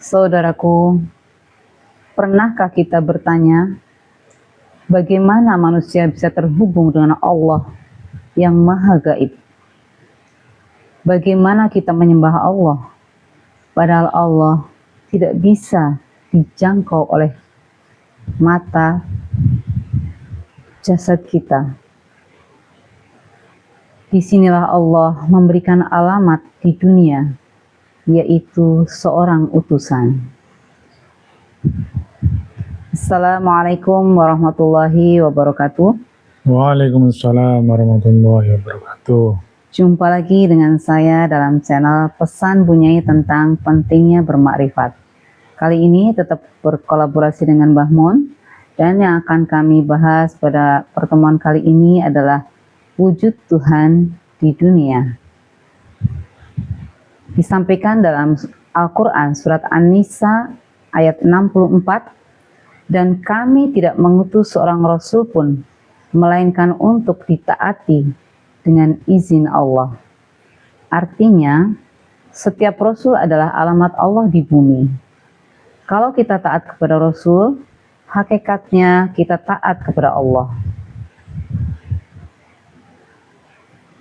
Saudaraku, pernahkah kita bertanya, bagaimana manusia bisa terhubung dengan Allah yang Maha Gaib? Bagaimana kita menyembah Allah, padahal Allah tidak bisa dijangkau oleh mata jasad kita? Disinilah Allah memberikan alamat di dunia, yaitu seorang utusan. Assalamualaikum warahmatullahi wabarakatuh. Waalaikumsalam warahmatullahi wabarakatuh. Jumpa lagi dengan saya dalam channel Pesan Bunyai tentang pentingnya bermakrifat. Kali ini tetap berkolaborasi dengan Mbah Mun, dan yang akan kami bahas pada pertemuan kali ini adalah wujud Tuhan di dunia. Disampaikan dalam Al-Quran surat An-Nisa ayat 64, dan kami tidak mengutus seorang rasul pun melainkan untuk ditaati dengan izin Allah. Artinya, setiap rasul adalah alamat Allah di bumi. Kalau kita taat kepada rasul, hakikatnya kita taat kepada Allah.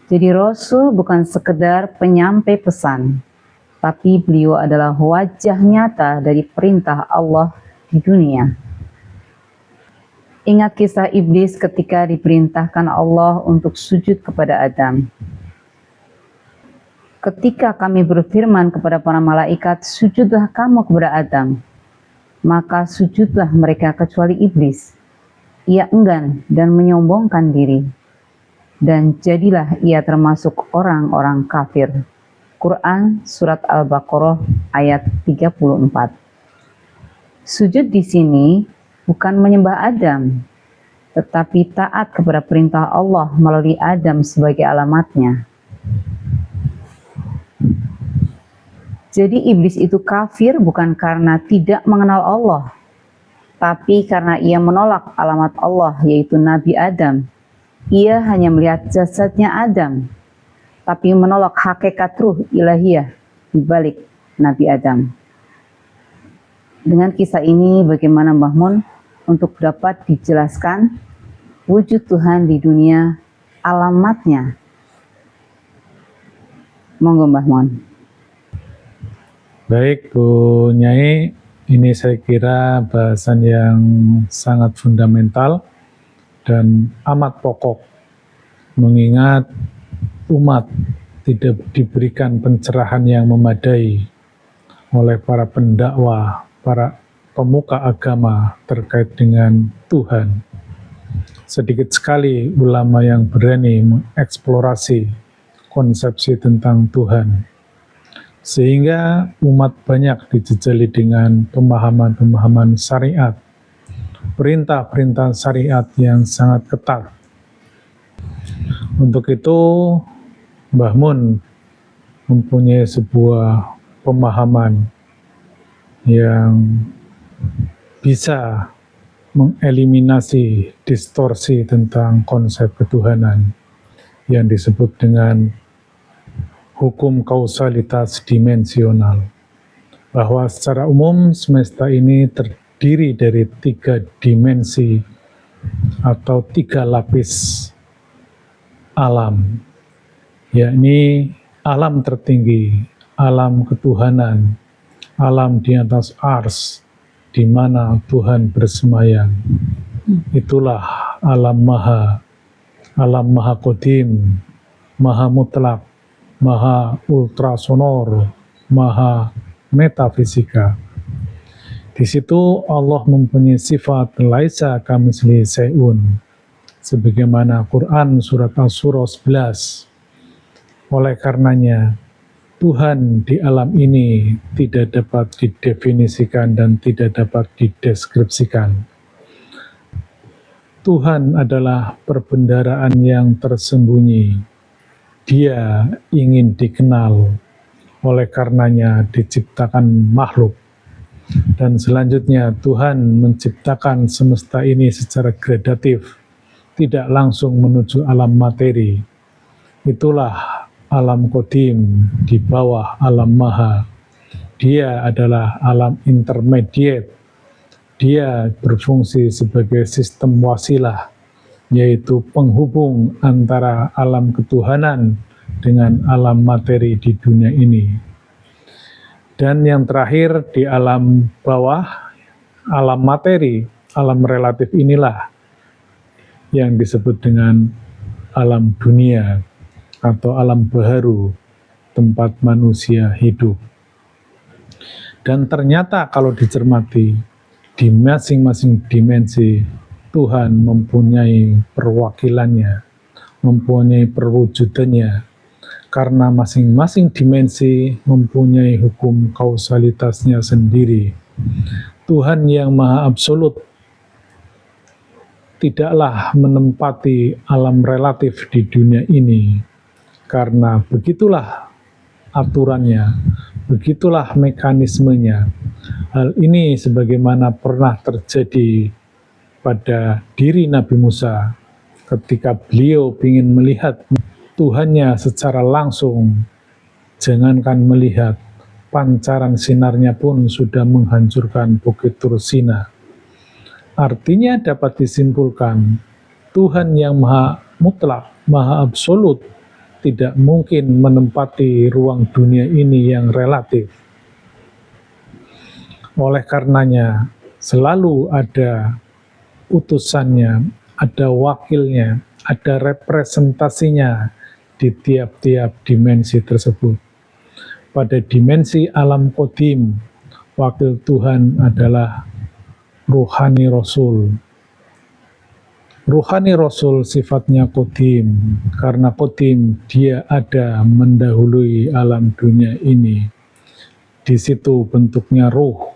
Jadi Rasul bukan sekedar penyampai pesan, tapi beliau adalah wajah nyata dari perintah Allah di dunia. Ingat kisah iblis ketika diperintahkan Allah untuk sujud kepada Adam. Ketika kami berfirman kepada para malaikat, sujudlah kamu kepada Adam, maka sujudlah mereka kecuali iblis. Ia enggan dan menyombongkan diri, dan jadilah ia termasuk orang-orang kafir. Quran surat Al-Baqarah ayat 34. Sujud di sini bukan menyembah Adam, tetapi taat kepada perintah Allah melalui Adam sebagai alamatnya. Jadi iblis itu kafir bukan karena tidak mengenal Allah, tapi karena ia menolak alamat Allah, yaitu Nabi Adam. Ia hanya melihat jasadnya Adam, tapi menolak hakikat ruh ilahiyah di balik Nabi Adam. Dengan kisah ini, bagaimana Mbah Mun untuk dapat dijelaskan wujud Tuhan di dunia, alamatnya? Monggo Mbah Mun. Baik Bu Nyai, ini saya kira bahasan yang sangat fundamental dan amat pokok, mengingat umat tidak diberikan pencerahan yang memadai oleh para pendakwah, para pemuka agama terkait dengan Tuhan. Sedikit sekali ulama yang berani mengeksplorasi konsepsi tentang Tuhan, sehingga umat banyak dijejali dengan pemahaman-pemahaman syariat, perintah-perintah syariat yang sangat ketat. Untuk itu, Mbah Mun mempunyai sebuah pemahaman yang bisa mengeliminasi distorsi tentang konsep ketuhanan yang disebut dengan hukum kausalitas dimensional, bahwa secara umum semesta ini terdiri dari 3 dimensi atau 3 lapis alam, yakni alam tertinggi, alam ketuhanan, alam di atas ars, di mana Tuhan bersemayam. Itulah alam maha qadim, maha mutlak, maha ultrasonor, maha metafisika. Di situ Allah mempunyai sifat laisa kamitslihi syai'un, sebagaimana Quran surat Asy-Syura 11. Oleh karenanya, Tuhan di alam ini tidak dapat didefinisikan dan tidak dapat dideskripsikan. Tuhan adalah perbendaharaan yang tersembunyi. Dia ingin dikenal, oleh karenanya diciptakan makhluk. Dan selanjutnya Tuhan menciptakan semesta ini secara gradatif, tidak langsung menuju alam materi. Itulah alam qadim di bawah alam maha. Dia adalah alam intermediate. Dia berfungsi sebagai sistem wasilah, yaitu penghubung antara alam ketuhanan dengan alam materi di dunia ini. Dan yang terakhir di alam bawah, alam materi, alam relatif inilah yang disebut dengan alam dunia atau alam baharu, tempat manusia hidup. Dan ternyata kalau dicermati, di masing-masing dimensi Tuhan mempunyai perwakilannya, mempunyai perwujudannya, karena masing-masing dimensi mempunyai hukum kausalitasnya sendiri. Tuhan yang Maha Absolut tidaklah menempati alam relatif di dunia ini, karena begitulah aturannya, begitulah mekanismenya. Hal ini sebagaimana pernah terjadi pada diri Nabi Musa ketika beliau ingin melihat Tuhannya secara langsung. Jangankan melihat, pancaran sinarnya pun sudah menghancurkan Bukit Tur Sina. Artinya dapat disimpulkan, Tuhan yang maha mutlak, maha absolut, tidak mungkin menempati ruang dunia ini yang relatif. Oleh karenanya, selalu ada utusannya, ada wakilnya, ada representasinya di tiap-tiap dimensi tersebut. Pada dimensi alam qadim, wakil Tuhan adalah Ruhani Rasul. Ruhani Rasul sifatnya qadim, karena qadim dia ada mendahului alam dunia ini. Di situ bentuknya ruh,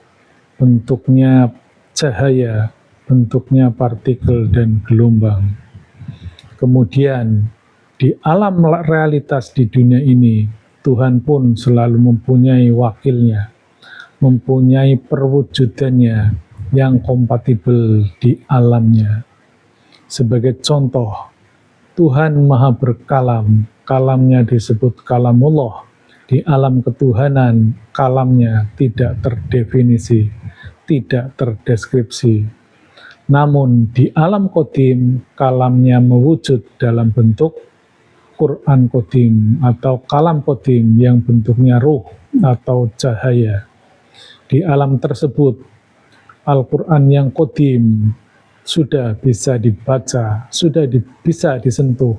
bentuknya cahaya, bentuknya partikel dan gelombang. Kemudian di alam realitas di dunia ini, Tuhan pun selalu mempunyai wakilnya, mempunyai perwujudannya yang kompatibel di alamnya. Sebagai contoh, Tuhan Maha Berkalam, kalamnya disebut kalamullah. Di alam ketuhanan, kalamnya tidak terdefinisi, tidak terdeskripsi. Namun di alam qadim, kalamnya mewujud dalam bentuk Quran qadim atau kalam qadim yang bentuknya ruh atau cahaya. Di alam tersebut, Al-Quran yang qadim sudah bisa dibaca, sudah bisa disentuh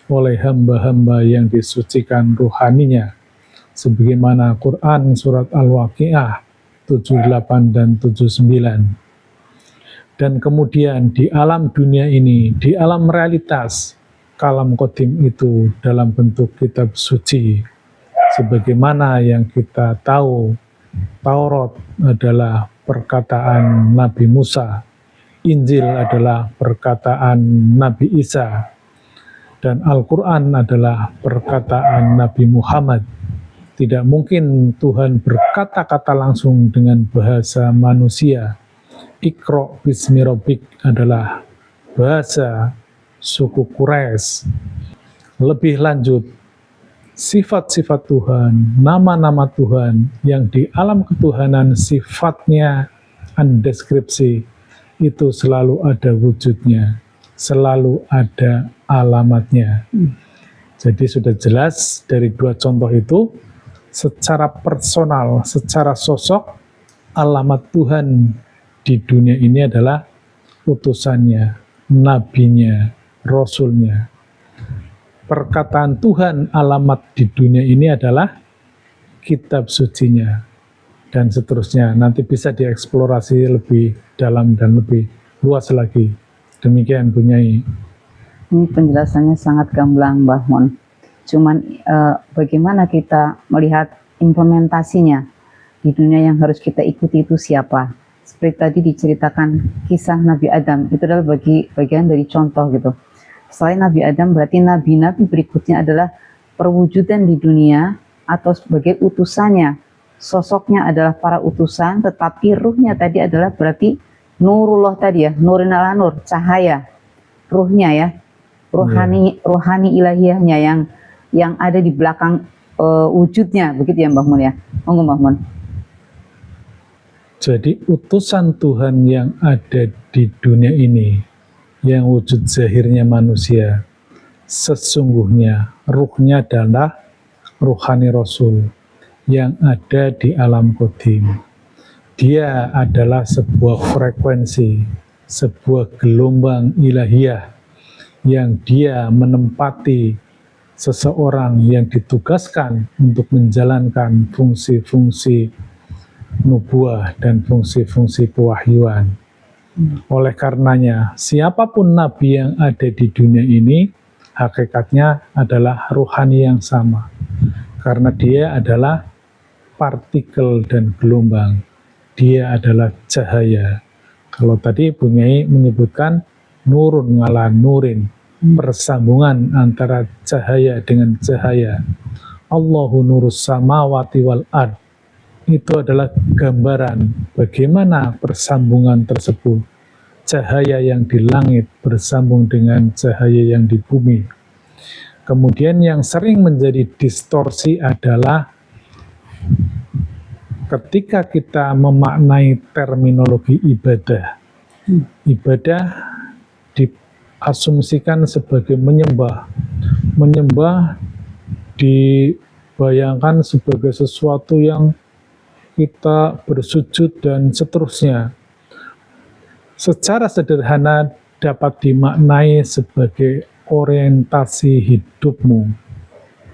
oleh hamba-hamba yang disucikan ruhaninya. Sebagaimana Quran surat Al-Waqi'ah 78 dan 79. Dan kemudian di alam dunia ini, di alam realitas, kalam qadim itu dalam bentuk kitab suci. Sebagaimana yang kita tahu, Taurat adalah perkataan Nabi Musa, Injil adalah perkataan Nabi Isa, dan Al-Quran adalah perkataan Nabi Muhammad. Tidak mungkin Tuhan berkata-kata langsung dengan bahasa manusia. Iqra bismi rabbik adalah bahasa suku Quraisy. Lebih lanjut, sifat-sifat Tuhan, nama-nama Tuhan yang di alam ketuhanan sifatnya undeskripsi, itu selalu ada wujudnya, selalu ada alamatnya. Jadi sudah jelas dari dua contoh itu, secara personal, secara sosok, alamat Tuhan di dunia ini adalah utusannya, nabinya, rasulnya. Perkataan Tuhan alamat di dunia ini adalah kitab sucinya, dan seterusnya. Nanti bisa dieksplorasi lebih dalam dan lebih luas lagi. Demikian Bu Nyai. Ini penjelasannya sangat gamblang, Mbah Mon. Cuman bagaimana kita melihat implementasinya di dunia yang harus kita ikuti itu siapa? Seperti tadi diceritakan kisah Nabi Adam, itu adalah bagian dari contoh gitu. Selain Nabi Adam, berarti nabi-nabi berikutnya adalah perwujudan di dunia atau sebagai utusannya. Sosoknya adalah para utusan, tetapi ruhnya tadi adalah berarti nurullah tadi ya, nurin ala nur, cahaya. Ruhnya ya, rohani ilahiyahnya yang ada di belakang wujudnya, begitu ya Mbah Mun ya. Monggo Mbah Mun. Jadi utusan Tuhan yang ada di dunia ini, yang wujud zahirnya manusia, sesungguhnya ruhnya adalah ruhani Rasul yang ada di alam qadim. Dia adalah sebuah frekuensi, sebuah gelombang ilahiyah yang dia menempati seseorang yang ditugaskan untuk menjalankan fungsi-fungsi nubuah dan fungsi-fungsi pewahyuan. Oleh karenanya, siapapun nabi yang ada di dunia ini, hakikatnya adalah ruhani yang sama. Karena dia adalah partikel dan gelombang. Dia adalah cahaya. Kalau tadi Bu Nyai menyebutkan nurun ngala nurin, persambungan antara cahaya dengan cahaya. Allahu nurus samawati wal ard. Itu adalah gambaran bagaimana persambungan tersebut. Cahaya yang di langit bersambung dengan cahaya yang di bumi. Kemudian yang sering menjadi distorsi adalah ketika kita memaknai terminologi ibadah. Ibadah diasumsikan sebagai menyembah. Menyembah dibayangkan sebagai sesuatu yang kita bersujud dan seterusnya. Secara sederhana dapat dimaknai sebagai orientasi hidupmu,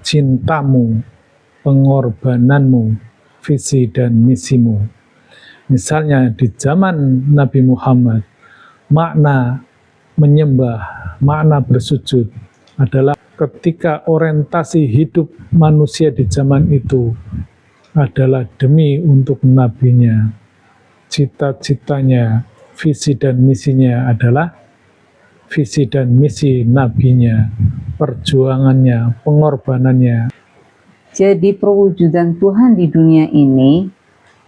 cintamu, pengorbananmu, visi dan misimu. Misalnya di zaman Nabi Muhammad, makna menyembah, makna bersujud adalah ketika orientasi hidup manusia di zaman itu adalah demi untuk nabinya. Cita-citanya, visi dan misinya adalah visi dan misi nabinya, perjuangannya, pengorbanannya. Jadi perwujudan Tuhan di dunia ini,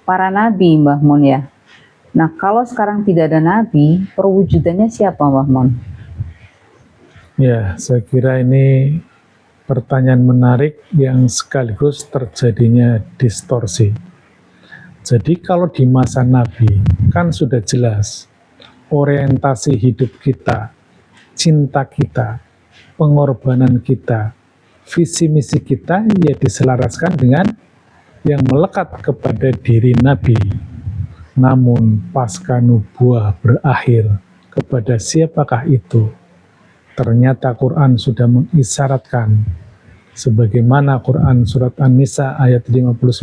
para nabi Mbah Mun ya. Nah kalau sekarang tidak ada nabi, perwujudannya siapa Mbah Mun? Ya, saya kira ini pertanyaan menarik yang sekaligus terjadinya distorsi. Jadi kalau di masa Nabi kan sudah jelas orientasi hidup kita, cinta kita, pengorbanan kita, visi misi kita ya diselaraskan dengan yang melekat kepada diri Nabi. Namun pasca nubuah berakhir, kepada siapakah itu? Ternyata Quran sudah mengisyaratkan sebagaimana Quran surat An-Nisa ayat 59,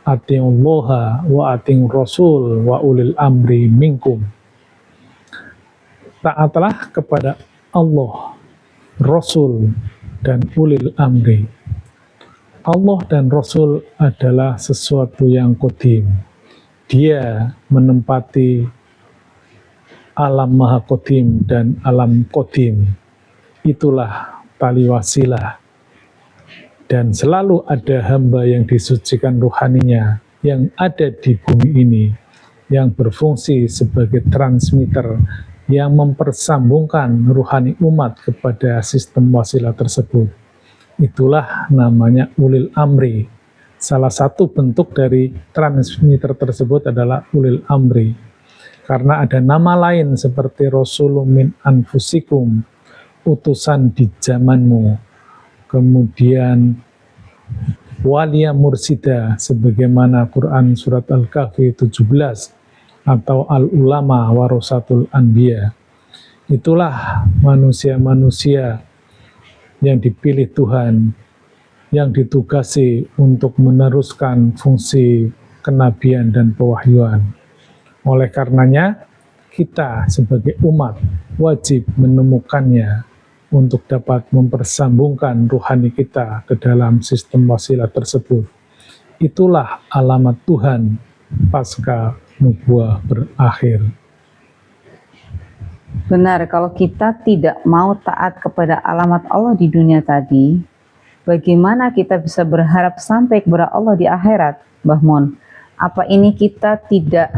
Atiullaha wa atiur rasul wa ulil amri minkum. Taatlah kepada Allah, Rasul dan ulil amri. Allah dan Rasul adalah sesuatu yang qadim. Dia menempati alam maha qadim dan alam qadim. Itulah tali wasilah. Dan selalu ada hamba yang disucikan ruhaninya yang ada di bumi ini, yang berfungsi sebagai transmitter yang mempersambungkan ruhani umat kepada sistem wasilah tersebut. Itulah namanya ulil amri. Salah satu bentuk dari transmitter tersebut adalah ulil amri. Karena ada nama lain seperti Rasulun min anfusikum, utusan di zamanmu. Kemudian Waliya Mursida, sebagaimana Quran Surat Al-Kahfi 17, atau Al-Ulama Warasatul Anbiya. Itulah manusia-manusia yang dipilih Tuhan, yang ditugasi untuk meneruskan fungsi kenabian dan pewahyuan. Oleh karenanya, kita sebagai umat wajib menemukannya untuk dapat mempersambungkan ruhani kita ke dalam sistem wasilah tersebut. Itulah alamat Tuhan pasca nubuah berakhir. Benar, kalau kita tidak mau taat kepada alamat Allah di dunia tadi, bagaimana kita bisa berharap sampai kepada Allah di akhirat, Mbah Mun? Apa ini kita tidak,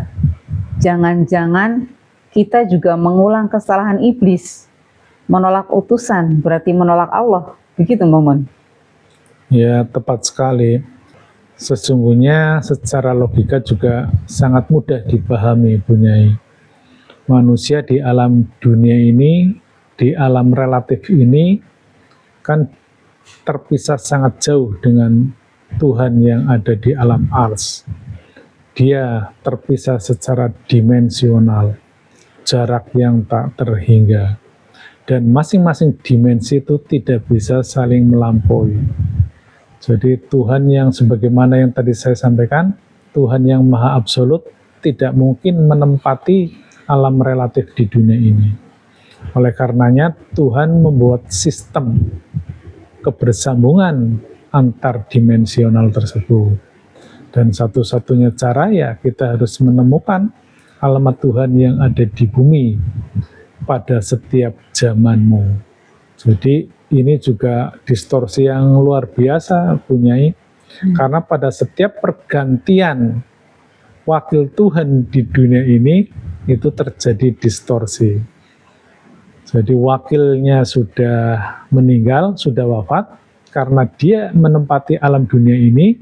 jangan-jangan kita juga mengulang kesalahan iblis, menolak utusan, berarti menolak Allah, begitu Mbah Mun? Ya, tepat sekali. Sesungguhnya secara logika juga sangat mudah dipahami, Bu Nyai. Manusia di alam dunia ini, di alam relatif ini, kan terpisah sangat jauh dengan Tuhan yang ada di alam ars. Dia terpisah secara dimensional, jarak yang tak terhingga. Dan masing-masing dimensi itu tidak bisa saling melampaui. Jadi Tuhan yang sebagaimana yang tadi saya sampaikan, Tuhan yang maha absolut tidak mungkin menempati alam relatif di dunia ini. Oleh karenanya Tuhan membuat sistem kebersambungan antar dimensional tersebut. Dan satu-satunya cara ya kita harus menemukan alamat Tuhan yang ada di bumi pada setiap zamanmu. Jadi ini juga distorsi yang luar biasa, Bu Nyai, karena pada setiap pergantian wakil Tuhan di dunia ini itu terjadi distorsi. Jadi wakilnya sudah meninggal, sudah wafat, karena dia menempati alam dunia ini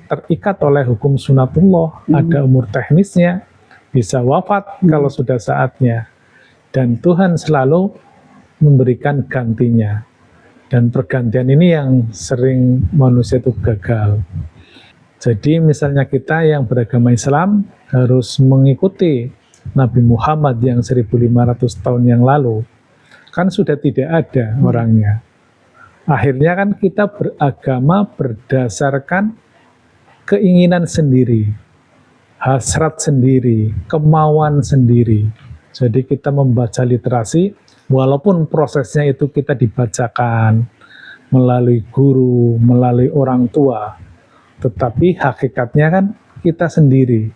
terikat oleh hukum sunatullah, ada umur teknisnya, bisa wafat kalau sudah saatnya. Dan Tuhan selalu memberikan gantinya. Dan pergantian ini yang sering manusia itu gagal. Jadi misalnya kita yang beragama Islam harus mengikuti Nabi Muhammad yang 1500 tahun yang lalu. Kan sudah tidak ada orangnya. Akhirnya kan kita beragama berdasarkan keinginan sendiri, hasrat sendiri, kemauan sendiri. Jadi kita membaca literasi, walaupun prosesnya itu kita dibacakan melalui guru, melalui orang tua, tetapi hakikatnya kan kita sendiri,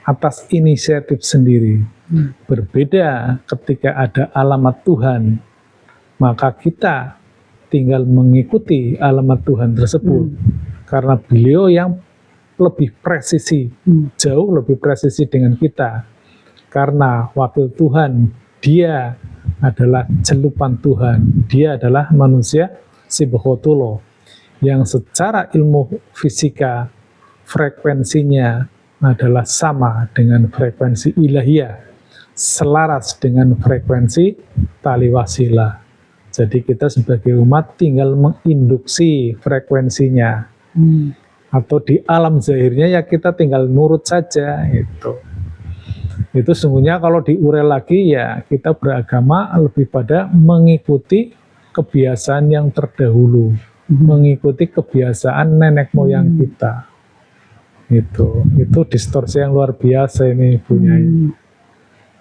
atas inisiatif sendiri. Berbeda ketika ada alamat Tuhan, maka kita tinggal mengikuti alamat Tuhan tersebut, karena beliau yang lebih presisi, jauh lebih presisi dengan kita, karena wakil Tuhan, dia adalah celupan Tuhan, dia adalah manusia sibghotullah, yang secara ilmu fisika frekuensinya adalah sama dengan frekuensi ilahiyah, selaras dengan frekuensi tali wasilah. Jadi kita sebagai umat tinggal menginduksi frekuensinya, atau di alam zahirnya ya kita tinggal nurut saja. Itu sungguhnya kalau diurai lagi ya kita beragama lebih pada mengikuti kebiasaan yang terdahulu, mengikuti kebiasaan nenek moyang kita. Itu distorsi yang luar biasa ini, Bu Nyai.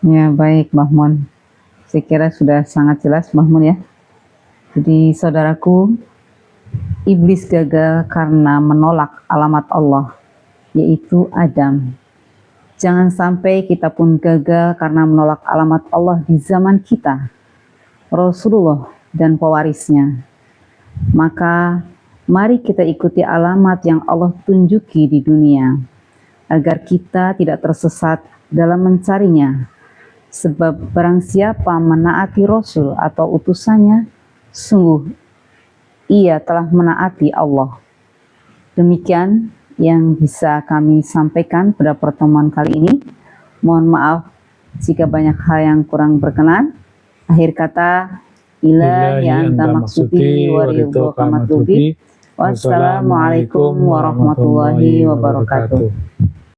Ya baik, Mbah Mun. Saya kira sudah sangat jelas, Mbah Mun ya. Jadi saudaraku, iblis gagal karena menolak alamat Allah, yaitu Adam. Jangan sampai kita pun gagal karena menolak alamat Allah di zaman kita, Rasulullah dan pewarisnya. Maka mari kita ikuti alamat yang Allah tunjuki di dunia, agar kita tidak tersesat dalam mencarinya. Sebab barang siapa menaati Rasul atau utusannya, sungguh ia telah menaati Allah. Demikian yang bisa kami sampaikan pada pertemuan kali ini. Mohon maaf jika banyak hal yang kurang berkenan. Akhir kata, ilahi anta maksudi wa ridhoka matlubi. Wassalamualaikum warahmatullahi wabarakatuh.